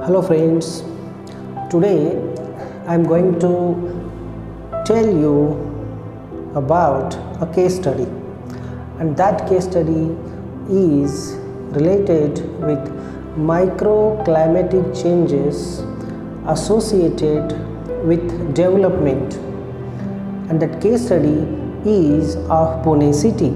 Hello friends, today I am going to tell you about a case study, and that case study is related with microclimatic changes associated with development, and that case study is of Pune city.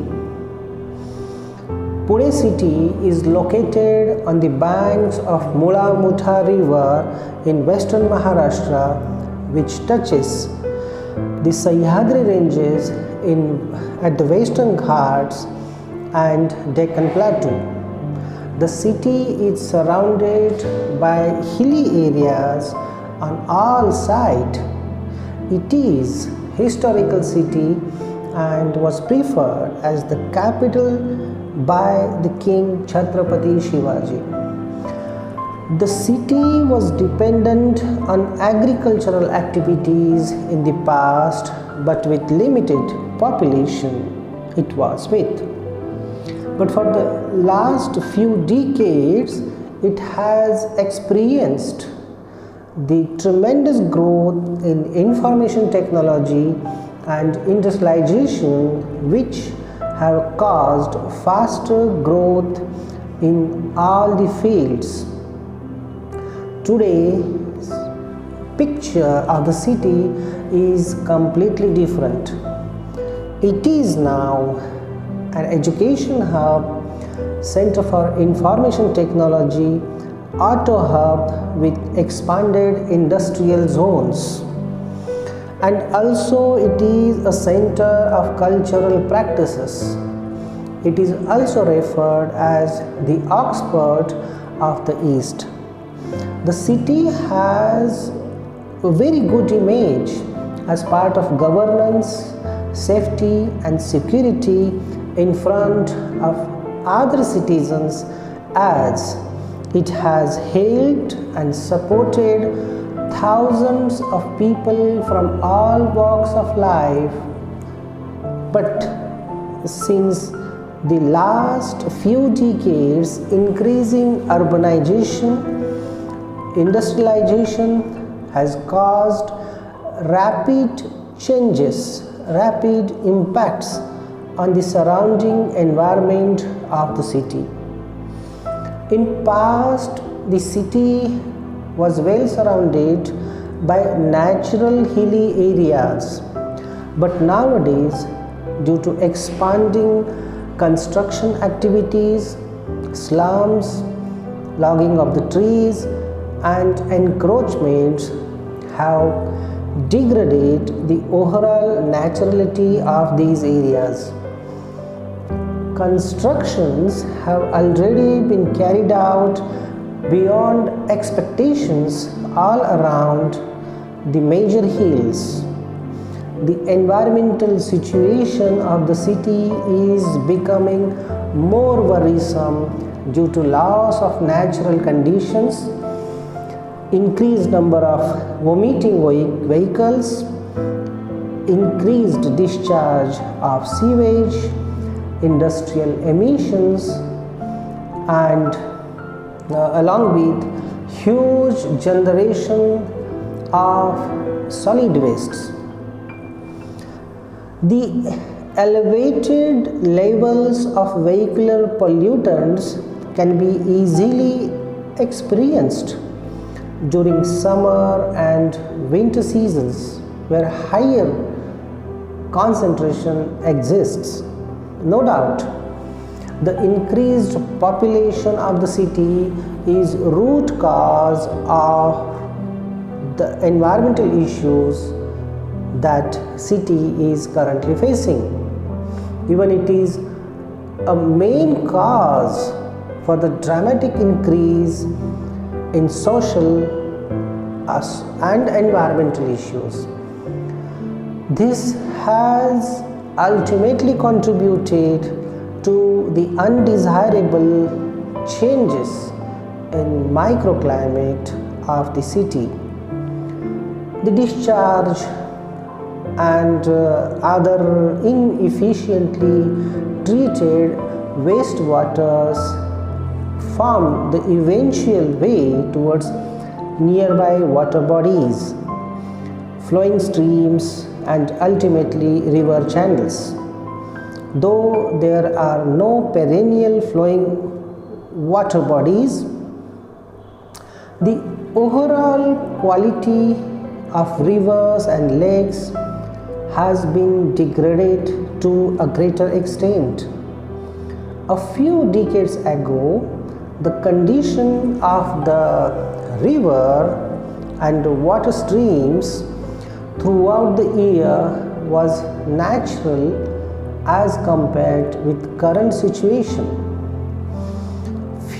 Pune city is located on the banks of Mula-Mutha river in western Maharashtra, which touches the Sahyadri ranges at the western Ghats and Deccan Plateau. The city is surrounded by hilly areas on all sides. It is historical city and was preferred as the capital by the King Chhatrapati Shivaji. The city was dependent on agricultural activities in the past, but with limited population it was with. But for the last few decades, it has experienced the tremendous growth in information technology and industrialization, which have caused faster growth in all the fields. Today's picture of the city is completely different. It is now an education hub, center for information technology, auto hub with expanded industrial zones. And also it is a center of cultural practices. It is also referred as the Oxford of the East. The city has a very good image as part of governance, safety and security in front of other citizens, as it has helped and supported thousands of people from all walks of life. But since the last few decades, increasing urbanization, industrialization has caused rapid changes, rapid impacts on the surrounding environment of the city. In past, the city was well surrounded by natural hilly areas, but nowadays, due to expanding construction activities, slums, logging of the trees and encroachments have degraded the overall naturality of these areas. Constructions have already been carried out beyond expectations all around the major hills. The environmental situation of the city is becoming more worrisome due to loss of natural conditions, increased number of vomiting vehicles, increased discharge of sewage, industrial emissions, and along with huge generation of solid wastes. The elevated levels of vehicular pollutants can be easily experienced during summer and winter seasons, where higher concentration exists. No doubt, the increased population of the city is root cause of the environmental issues that city is currently facing. Even it is a main cause for the dramatic increase in social and environmental issues. This has ultimately contributed to the undesirable changes in microclimate of the city. The discharge and other inefficiently treated wastewaters form the eventual way towards nearby water bodies, flowing streams, and ultimately river channels. Though there are no perennial flowing water bodies, the overall quality of rivers and lakes has been degraded to a greater extent. A few decades ago, the condition of the river and water streams throughout the year was natural as compared with current situation.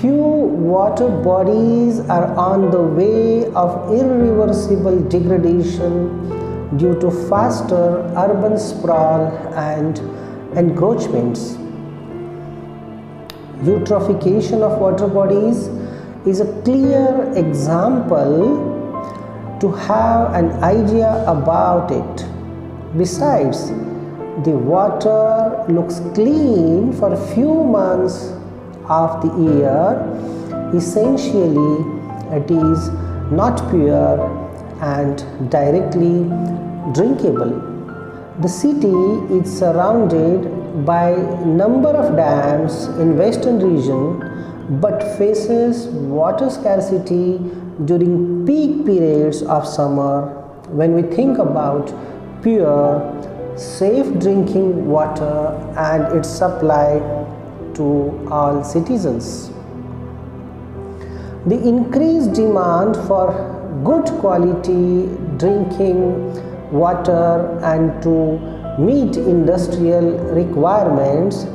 Few water bodies are on the way of irreversible degradation due to faster urban sprawl and encroachments. Eutrophication of water bodies is a clear example to have an idea about it. Besides, the water looks clean for a few months of the year. Essentially, it is not pure and directly drinkable. The city is surrounded by number of dams in western region but faces water scarcity during peak periods of summer when we think about pure, safe drinking water and its supply to all citizens. The increased demand for good quality drinking water and to meet industrial requirements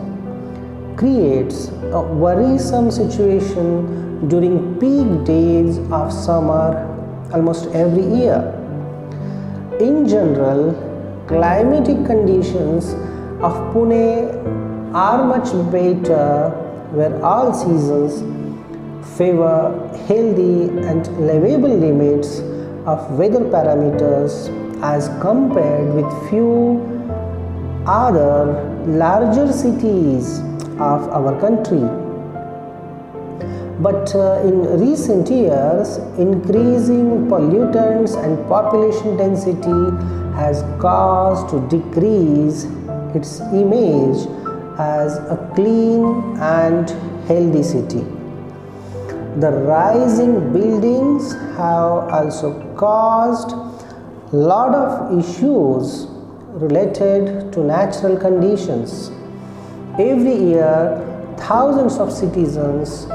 creates a worrisome situation during peak days of summer almost every year. In general, climatic conditions of Pune are much better where all seasons favor healthy and livable limits of weather parameters as compared with few other larger cities of our country. But in recent years, increasing pollutants and population density has caused to decrease its image as a clean and healthy city. The rising buildings have also caused a lot of issues related to natural conditions. Every year, thousands of citizens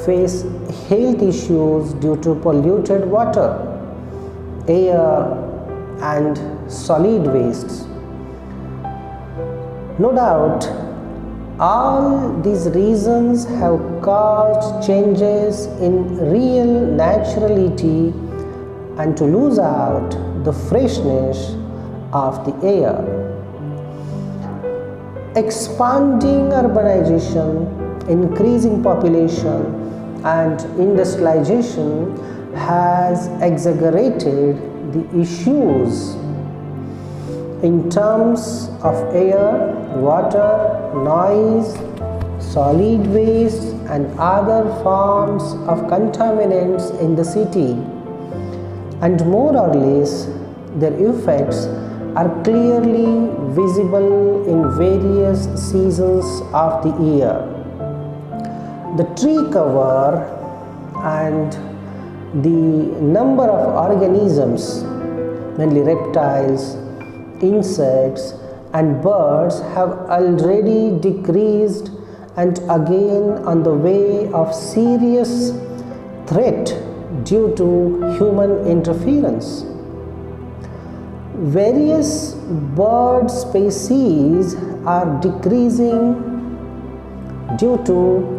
face health issues due to polluted water, air, and solid wastes. No doubt, all these reasons have caused changes in real naturality and to lose out the freshness of the air. Expanding urbanization, increasing population, and industrialization has exaggerated the issues in terms of air, water, noise, solid waste, and other forms of contaminants in the city, and more or less their effects are clearly visible in various seasons of the year. The tree cover and the number of organisms, mainly reptiles, insects, and birds, have already decreased and again on the way of serious threat due to human interference. Various bird species are decreasing due to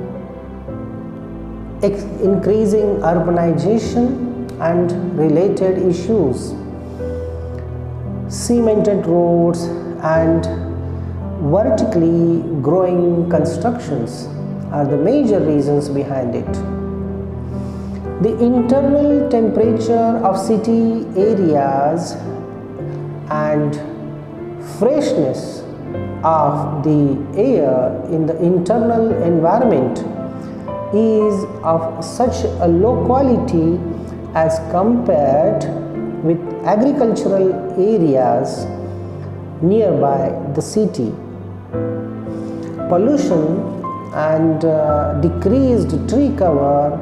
increasing urbanization and related issues. Cemented roads and vertically growing constructions are the major reasons behind it. The internal temperature of city areas and freshness of the air in the internal environment is of such a low quality as compared with agricultural areas nearby the city. Pollution and decreased tree cover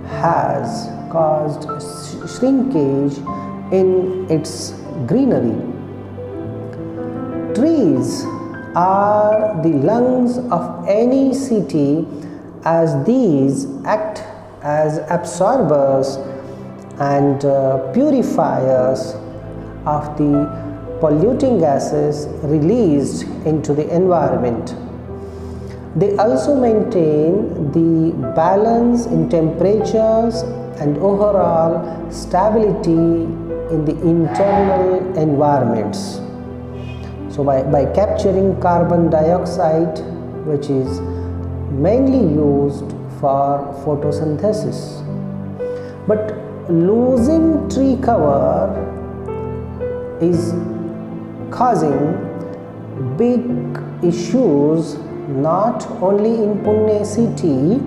has caused shrinkage in its greenery. Trees are the lungs of any city, as these act as absorbers and purifiers of the polluting gases released into the environment. They also maintain the balance in temperatures and overall stability in the internal environments. So by capturing carbon dioxide, which is mainly used for photosynthesis. But losing tree cover is causing big issues not only in Pune city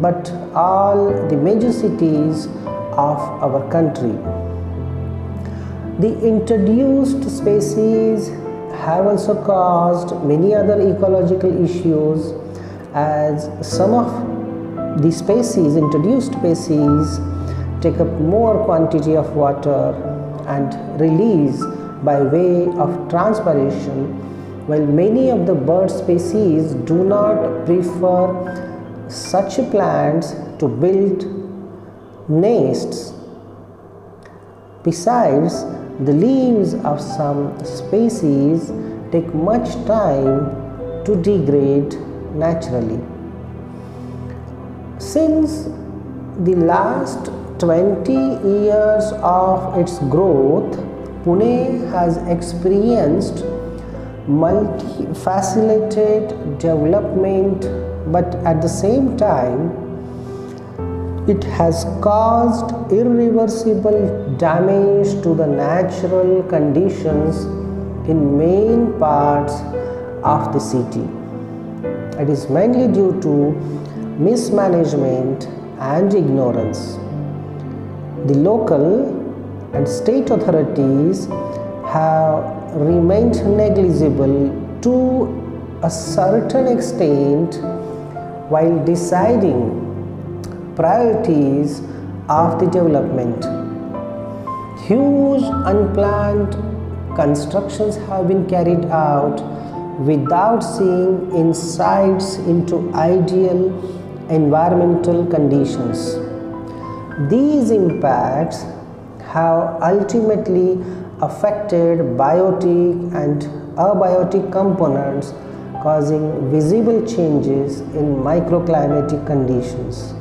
but all the major cities of our country. The introduced species have also caused many other ecological issues, as some of the introduced species take up more quantity of water and release by way of transpiration, while many of the bird species do not prefer such plants to build nests. Besides, the leaves of some species take much time to degrade naturally. Since the last 20 years of its growth, Pune has experienced multifaceted development, but at the same time, it has caused irreversible damage to the natural conditions in main parts of the city. It is mainly due to mismanagement and ignorance. The local and state authorities have remained negligible to a certain extent while deciding priorities of the development. Huge unplanned constructions have been carried out without seeing insights into ideal environmental conditions. These impacts have ultimately affected biotic and abiotic components, causing visible changes in microclimatic conditions.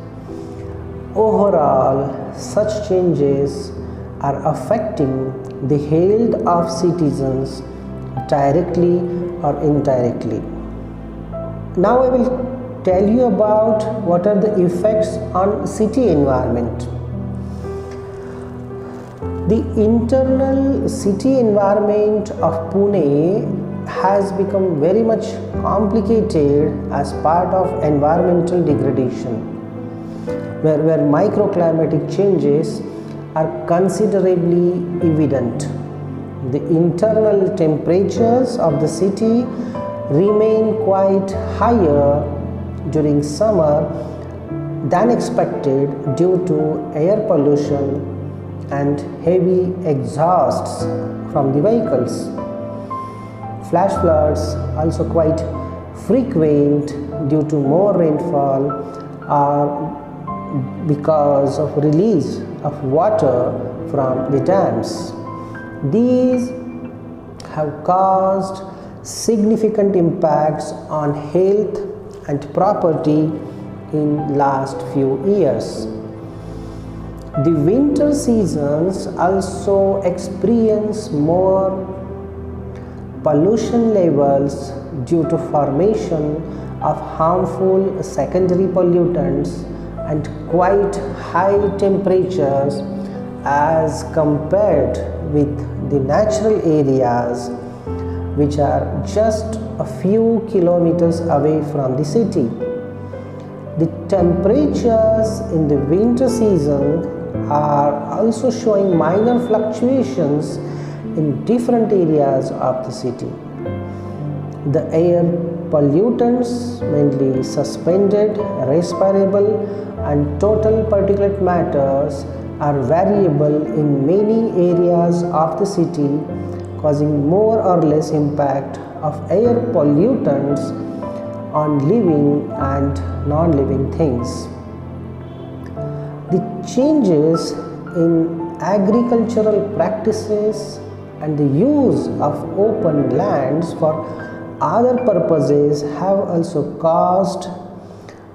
Overall, such changes are affecting the health of citizens directly or indirectly. Now I will tell you about what are the effects on city environment. The internal city environment of Pune has become very much complicated as part of environmental degradation, where microclimatic changes are considerably evident. The internal temperatures of the city remain quite higher during summer than expected due to air pollution and heavy exhausts from the vehicles. Flash floods also quite frequent due to more rainfall or because of release of water from the dams. These have caused significant impacts on health and property in last few years. The winter seasons also experience more pollution levels due to formation of harmful secondary pollutants and quite high temperatures as compared with the natural areas which are just a few kilometers away from the city. The temperatures in the winter season are also showing minor fluctuations in different areas of the city. The air pollutants, mainly suspended, respirable, and total particulate matters, are variable in many areas of the city, causing more or less impact of air pollutants on living and non-living things. The changes in agricultural practices and the use of open lands for other purposes have also caused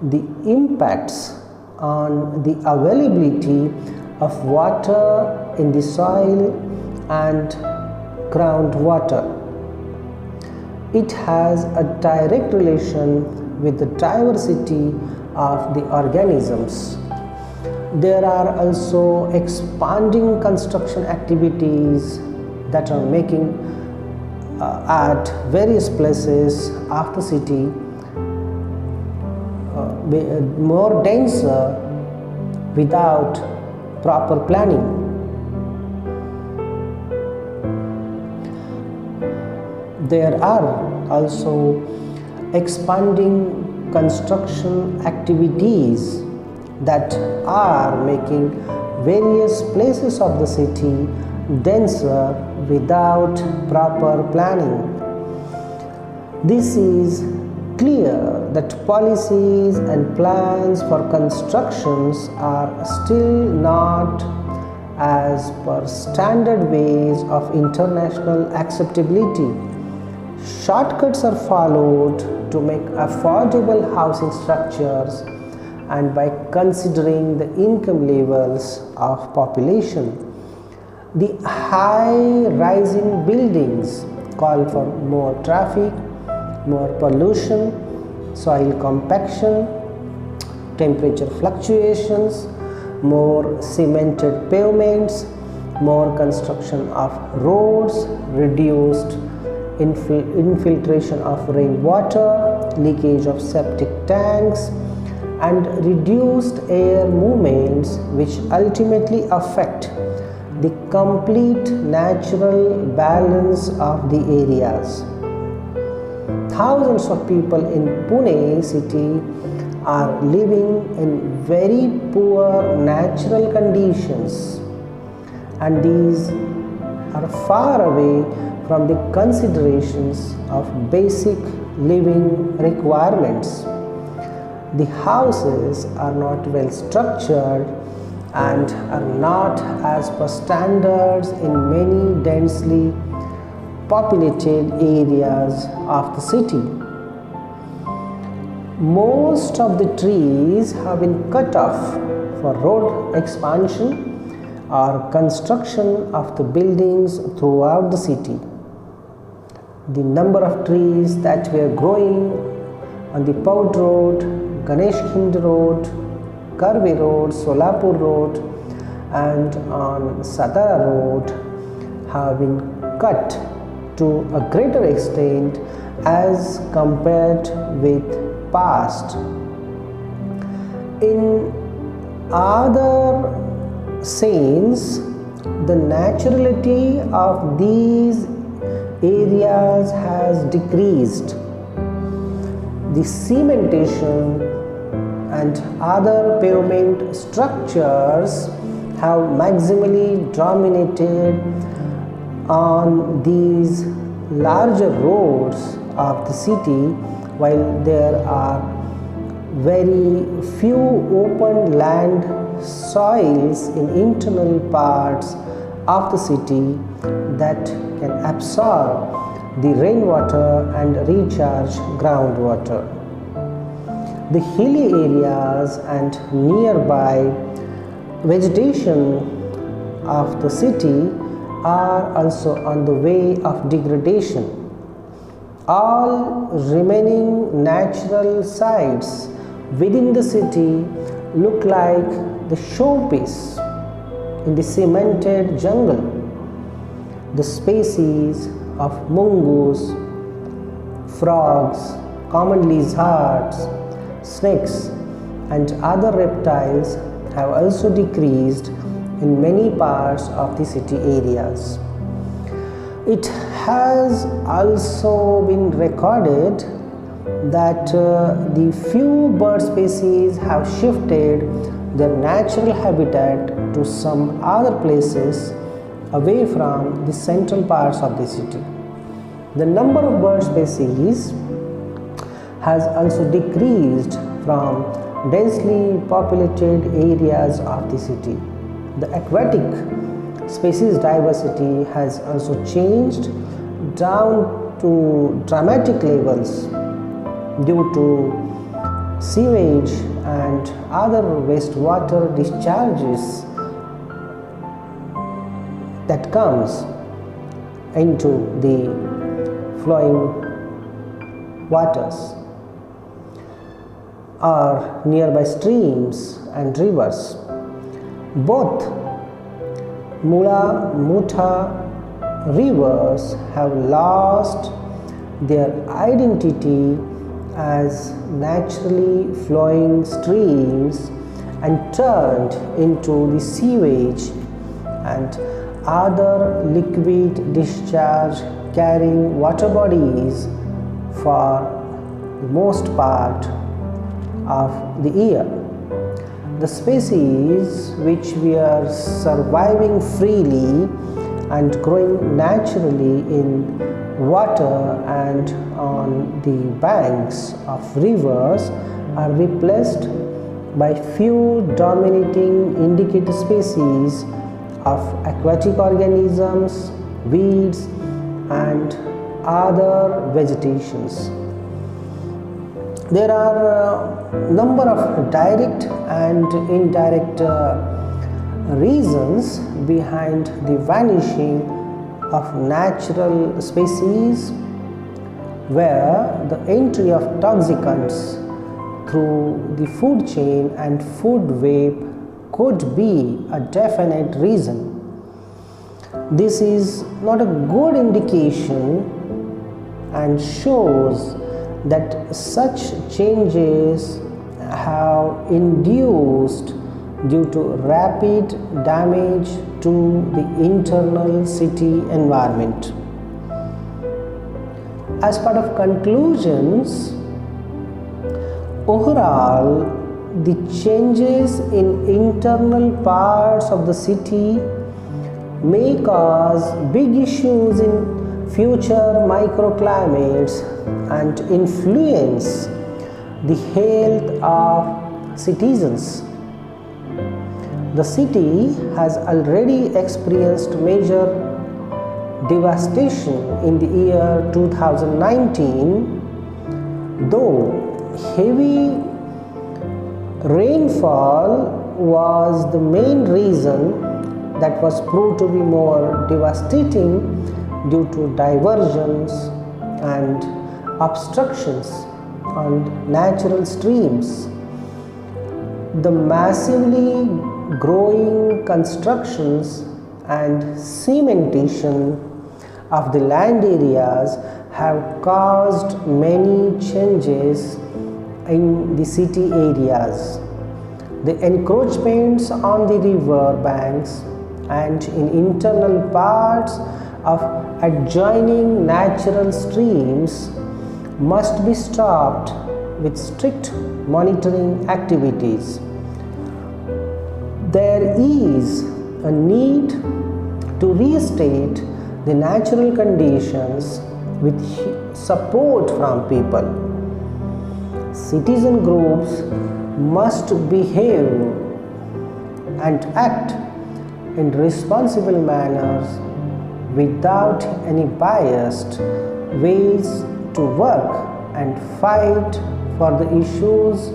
the impacts on the availability of water in the soil and groundwater. It has a direct relation with the diversity of the organisms. There are also expanding construction activities that are making at various places of the city more denser without proper planning. There are also expanding construction activities that are making various places of the city denser without proper planning. This is clear that policies and plans for constructions are still not as per standard ways of international acceptability. Shortcuts are followed to make affordable housing structures and by considering the income levels of population. The high rising buildings call for more traffic, more pollution, soil compaction, temperature fluctuations, more cemented pavements, more construction of roads, reduced infiltration of rainwater, leakage of septic tanks, and reduced air movements, which ultimately affect the complete natural balance of the areas. Thousands of people in Pune city are living in very poor natural conditions, and these are far away from the considerations of basic living requirements. The houses are not well structured and are not as per standards in many densely populated areas of the city. Most of the trees have been cut off for road expansion or construction of the buildings throughout the city. The number of trees that were growing on the Poud Road, Ganesh Khind Road, Karve Road, Solapur Road, and on Satara Road have been cut to a greater extent as compared with past. In other sense, the naturality of these areas has decreased. The cementation and other pavement structures have maximally dominated on these larger roads of the city, while there are very few open land soils in internal parts of the city that can absorb the rainwater and recharge groundwater. The hilly areas and nearby vegetation of the city are also on the way of degradation. All remaining natural sites within the city look like the showpiece in the cemented jungle. The species of mongoose, frogs, common lizards, snakes, and other reptiles have also decreased in many parts of the city areas. It has also been recorded that the few bird species have shifted their natural habitat to some other places away from the central parts of the city. The number of bird species has also decreased from densely populated areas of the city. The aquatic species diversity has also changed down to dramatic levels due to sewage and other wastewater discharges that comes into the flowing waters or nearby streams and rivers. Both Mula Mutha rivers have lost their identity as naturally flowing streams and turned into the sewage and other liquid discharge carrying water bodies for the most part of the year. The species which were surviving freely and growing naturally in water and on the banks of rivers are replaced by few dominating indicator species of aquatic organisms, weeds, and other vegetations. There are a number of direct and indirect reasons behind the vanishing of natural species, where the entry of toxicants through the food chain and food web could be a definite reason. This is not a good indication and shows that such changes have induced due to rapid damage to the internal city environment. As part of conclusions, overall, the changes in internal parts of the city may cause big issues in future microclimates and influence the health of citizens. The city has already experienced major devastation in the year 2019, though heavy rainfall was the main reason that was proved to be more devastating due to diversions and obstructions on natural streams. The massively growing constructions and cementation of the land areas have caused many changes in the city areas. The encroachments on the river banks and in internal parts of adjoining natural streams must be stopped with strict monitoring activities. There is a need to restate the natural conditions with support from people. Citizen groups must behave and act in responsible manners without any biased ways to work and fight for the issues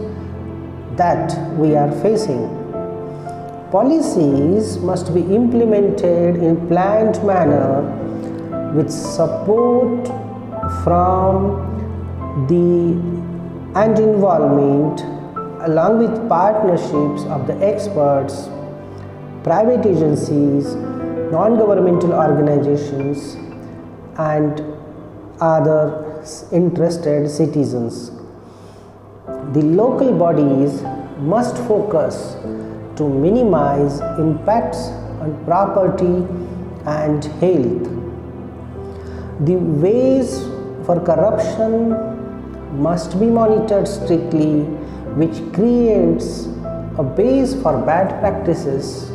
that we are facing. Policies must be implemented in planned manner with support from the and involvement along with partnerships of the experts, private agencies, non-governmental organizations, and other interested citizens. The local bodies must focus to minimize impacts on property and health. The ways for corruption must be monitored strictly, which creates a base for bad practices,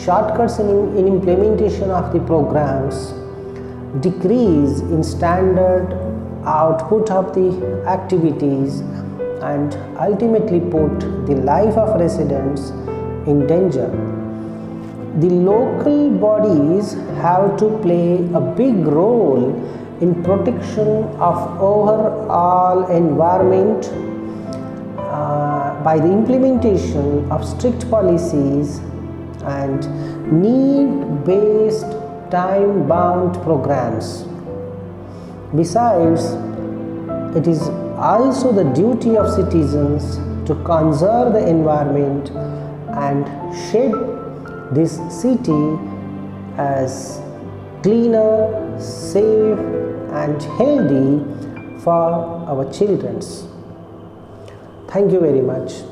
shortcuts in implementation of the programs, decrease in standard output of the activities, and ultimately put the life of residents in danger. The local bodies have to play a big role in protection of overall environment by the implementation of strict policies and need-based time-bound programs. Besides, it is also the duty of citizens to conserve the environment and shape this city as cleaner, safe and healthy for our children. Thank you very much.